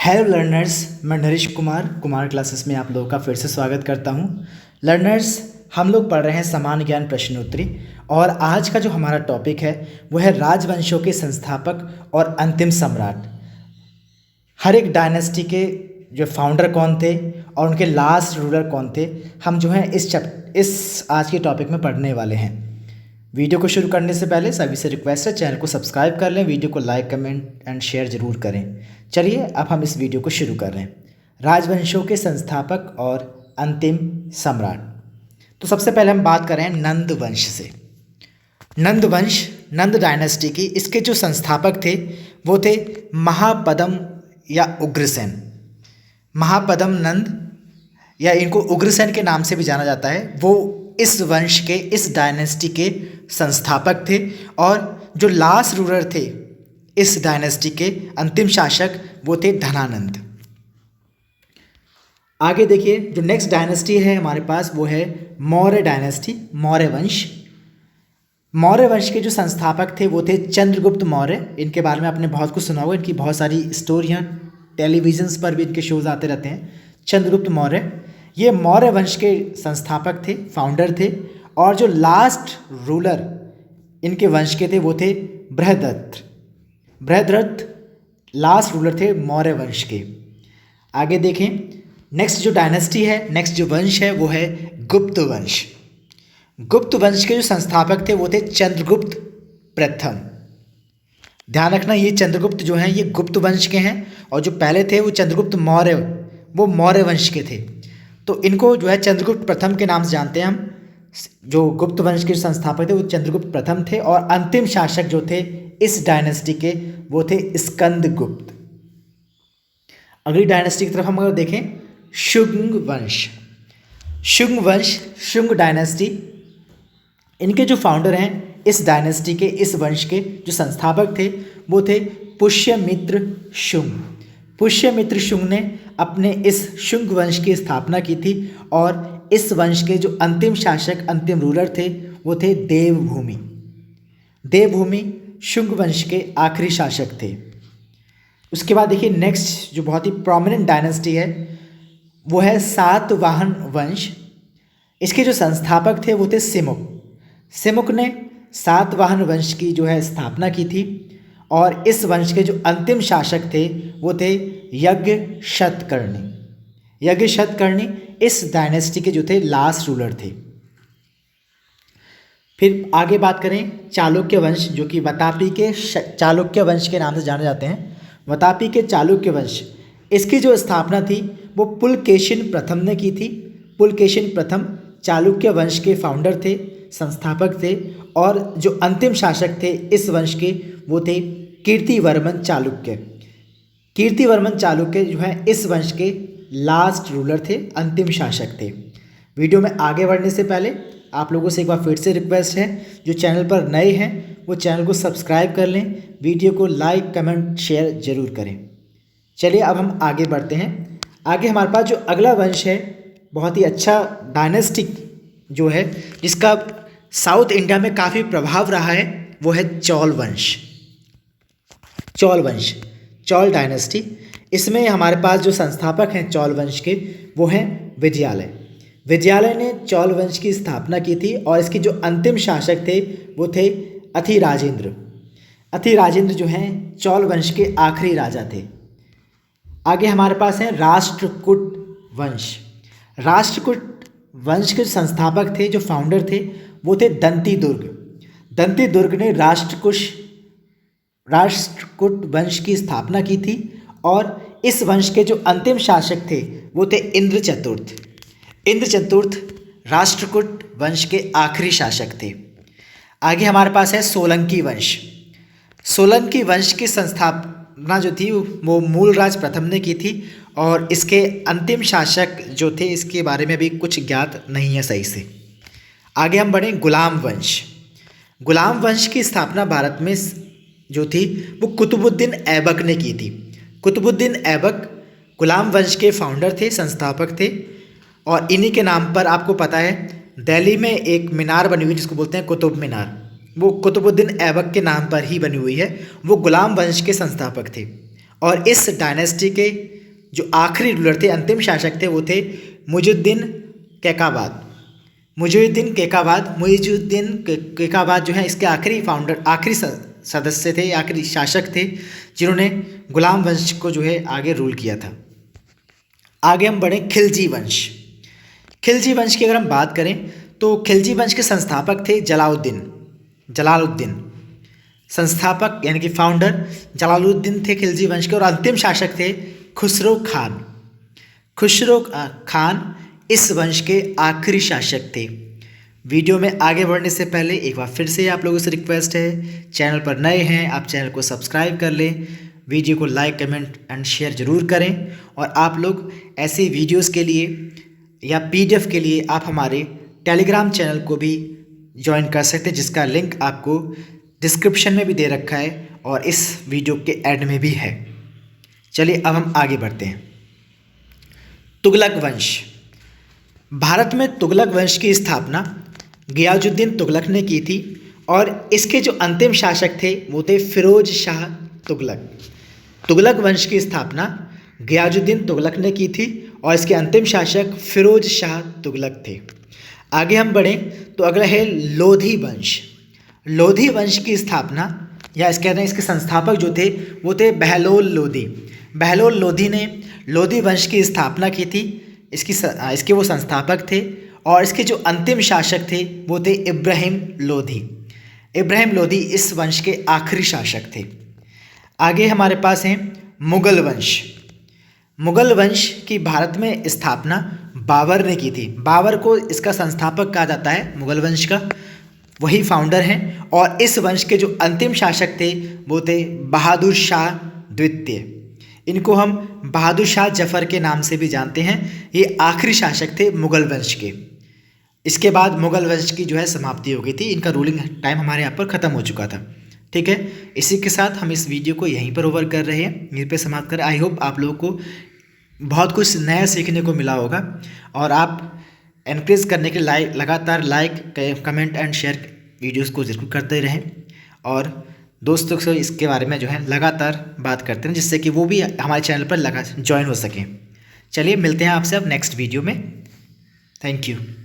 Hello learners, मैं Naresh Kumar classes में आप लोगों का फिर से स्वागत करता हूं। लर्नर्स, हम लोग पढ़ रहे हैं सामान्य ज्ञान प्रश्नोत्तरी और आज का जो हमारा टॉपिक है वो है राजवंशों के संस्थापक और अंतिम सम्राट। हर एक डायनेस्टी के जो फाउंडर कौन थे और उनके लास्ट रूलर कौन थे, हम जो है इस आज के टॉपिक में पढ़ने वाले हैं। वीडियो को शुरू करने से पहले सभी से रिक्वेस्ट है, चैनल को सब्सक्राइब कर लें, वीडियो को लाइक कमेंट एंड शेयर जरूर करें। चलिए अब हम इस वीडियो को शुरू कर रहे हैं। राजवंशों के संस्थापक और अंतिम सम्राट। तो सबसे पहले हम बात करें नंद वंश से। नंद वंश, नंद डायनेस्टी की, इसके जो संस्थापक थे वो थे महापद्म या उग्रसेन। महापद्म नंद या इनको उग्रसेन के नाम से भी जाना जाता है, वो इस वंश के, इस डायनेस्टी के संस्थापक थे और जो लास्ट रूलर थे इस डायनेस्टी के, अंतिम शासक, वो थे धनानंद। आगे देखिए, जो नेक्स्ट डायनेस्टी है हमारे पास वो है मौर्य डायनेस्टी, मौर्य वंश। मौर्य वंश के जो संस्थापक थे वो थे चंद्रगुप्त मौर्य। इनके बारे में आपने बहुत कुछ सुना होगा, इनकी बहुत सारी स्टोरियाँ टेलीविजन्स पर भी इनके शोज आते रहते हैं। चंद्रगुप्त मौर्य ये मौर्य वंश के संस्थापक थे, फाउंडर थे। और जो लास्ट रूलर इनके वंश के थे वो थे बृहद्रथ। बृहद्रथ लास्ट रूलर थे मौर्य वंश के। आगे देखें, नेक्स्ट जो डायनेस्टी है, नेक्स्ट जो वंश है वो है गुप्त वंश। गुप्त वंश के जो संस्थापक थे वो थे चंद्रगुप्त प्रथम। ध्यान रखना, ये चंद्रगुप्त जो हैं ये गुप्त वंश के हैं और जो पहले थे वो चंद्रगुप्त मौर्य, वो मौर्य वंश के थे। तो इनको जो है चंद्रगुप्त प्रथम के नाम से जानते हैं हम। जो गुप्त वंश के संस्थापक थे वो चंद्रगुप्त प्रथम थे और अंतिम शासक जो थे इस डायनेस्टी के वो थे स्कंदगुप्त। अगली डायनेस्टी की तरफ हम अगर देखें, शुंग वंश। शुंग वंश, शुंग डायनेस्टी, इनके जो फाउंडर हैं इस डायनेस्टी के, इस वंश के जो संस्थापक थे वो थे पुष्यमित्र शुंग। पुष्यमित्र शुंग ने अपने इस शुंग वंश की स्थापना की थी और इस वंश के जो अंतिम शासक, अंतिम रूलर थे वो थे देवभूमि। देवभूमि शुंग वंश के आखिरी शासक थे। उसके बाद देखिए, नेक्स्ट जो बहुत ही प्रोमिनेंट डायनेस्टी है वो है सातवाहन वंश। इसके जो संस्थापक थे वो थे सिमुक। सिमुक ने सातवाहन वंश की जो है स्थापना की थी और इस वंश के जो अंतिम शासक थे वो थे यज्ञ शतकर्णी। यज्ञ शतकर्णी इस डायनेस्टी के जो थे लास्ट रूलर थे। फिर आगे बात करें चालुक्य वंश, जो कि वतापी के चालुक्य वंश के नाम से जाने जाते हैं। वतापी के चालुक्य वंश, इसकी जो स्थापना थी वो पुलकेशिन प्रथम ने की थी। पुलकेशिन प्रथम चालुक्य वंश के फाउंडर थे, संस्थापक थे और जो अंतिम शासक थे इस वंश के वो थे कीर्तिवर्मन चालुक्य। कीर्तिवर्मन चालुक्य जो है इस वंश के लास्ट रूलर थे, अंतिम शासक थे। वीडियो में आगे बढ़ने से पहले आप लोगों से एक बार फिर से रिक्वेस्ट है, जो चैनल पर नए हैं वो चैनल को सब्सक्राइब कर लें, वीडियो को लाइक कमेंट शेयर जरूर करें। चलिए अब हम आगे बढ़ते हैं। आगे हमारे पास जो अगला वंश है, बहुत ही अच्छा डायनेस्टिक जो है, जिसका साउथ इंडिया में काफ़ी प्रभाव रहा है, वो है चौल वंश। चौल वंश, चौल डायनेस्टी, इसमें हमारे पास जो संस्थापक हैं चौल वंश के वो हैं विजयालय। विजयालय ने चौल वंश की स्थापना की थी और इसके जो अंतिम शासक थे वो थे अथिराजेंद्र। अथिराजेंद्र जो हैं चौल वंश के आखिरी राजा थे। आगे हमारे पास हैं राष्ट्रकूट वंश। राष्ट्रकूट वंश के संस्थापक थे, जो फाउंडर थे वो थे दंतीदुर्ग। दंतीदुर्ग ने राष्ट्रकूट वंश की स्थापना की थी और इस वंश के जो अंतिम शासक थे वो थे इंद्रचतुर्थ। इंद्रचतुर्थ राष्ट्रकूट वंश के आखिरी शासक थे। आगे हमारे पास है सोलंकी वंश। सोलंकी वंश की संस्थापना जो थी वो मूलराज प्रथम ने की थी और इसके अंतिम शासक जो थे इसके बारे में भी कुछ ज्ञात नहीं है सही से। आगे हम बढ़ें गुलाम वंश। गुलाम वंश की स्थापना भारत में जो थी वो कुतुबुद्दीन ऐबक ने की थी। कुतुबुद्दीन ऐबक गुलाम वंश के फाउंडर थे, संस्थापक थे और इन्हीं के नाम पर आपको पता है दिल्ली में एक मीनार बनी हुई जिसको बोलते हैं कुतुब मीनार, वो कुतुबुद्दीन ऐबक के नाम पर ही बनी हुई है। वो गुलाम वंश के संस्थापक थे और इस डायनेस्टी के जो आखिरी रूलर थे, अंतिम शासक थे, वो थे मुइजुद्दीन कैकाबाद। मुइजुद्दीन कैकाबाद जो है इसके आखिरी फाउंडर, आखिरी सदस्य थे, आखिरी शासक थे जिन्होंने गुलाम वंश को जो है आगे रूल किया था। आगे हम बढ़े खिलजी वंश। खिलजी वंश की अगर हम बात करें तो खिलजी वंश के संस्थापक थे जलालुद्दीन। संस्थापक यानी कि फाउंडर जलालुद्दीन थे खिलजी वंश के, और अंतिम शासक थे खुसरो खान इस वंश के आखिरी शासक थे। वीडियो में आगे बढ़ने से पहले एक बार फिर से आप लोगों से रिक्वेस्ट है, चैनल पर नए हैं आप चैनल को सब्सक्राइब कर लें, वीडियो को लाइक कमेंट एंड शेयर ज़रूर करें। और आप लोग ऐसे वीडियोस के लिए या पीडीएफ के लिए आप हमारे टेलीग्राम चैनल को भी ज्वाइन कर सकते हैं, जिसका लिंक आपको डिस्क्रिप्शन में भी दे रखा है और इस वीडियो के एंड में भी है। चलिए अब हम आगे बढ़ते हैं। तुगलक वंश। भारत में तुगलक वंश की स्थापना गियाजुद्दीन तुगलक ने की थी और इसके जो अंतिम शासक थे वो थे फिरोज शाह तुगलक। तुगलक वंश की स्थापना गियाजुद्दीन तुगलक ने की थी और इसके अंतिम शासक फिरोज शाह तुगलक थे। आगे हम बढ़ें तो अगला है लोधी वंश। लोधी वंश की स्थापना या इसके संस्थापक जो थे वो थे बहलोल लोधी ने लोधी वंश की स्थापना की थी। इसके वो संस्थापक थे और इसके जो अंतिम शासक थे वो थे इब्राहिम लोधी इस वंश के आखिरी शासक थे। आगे हमारे पास हैं मुगल वंश की भारत में स्थापना बाबर ने की थी। बाबर को इसका संस्थापक कहा जाता है मुगल वंश का, वही फाउंडर हैं। और इस वंश के जो अंतिम शासक थे वो थे बहादुर शाह द्वितीय। इनको हम बहादुर शाह जफर के नाम से भी जानते हैं। ये आखिरी शासक थे मुगल वंश के। इसके बाद मुगल वंश की जो है समाप्ति हो गई थी, इनका रूलिंग टाइम हमारे यहाँ पर ख़त्म हो चुका था। ठीक है, इसी के साथ हम इस वीडियो को यहीं पर ओवर कर रहे हैं, यहीं पे समाप्त कर। आई होप आप लोगों को बहुत कुछ नया सीखने को मिला होगा और आप एनकरेज करने के लगातार like comment and share videos को जरूर करते रहें और दोस्तों से इसके बारे में जो है लगातार बात करते हैं, जिससे कि वो भी हमारे चैनल पर ज्वाइन हो सकें। चलिए मिलते हैं आपसे अब नेक्स्ट वीडियो में। Thank you.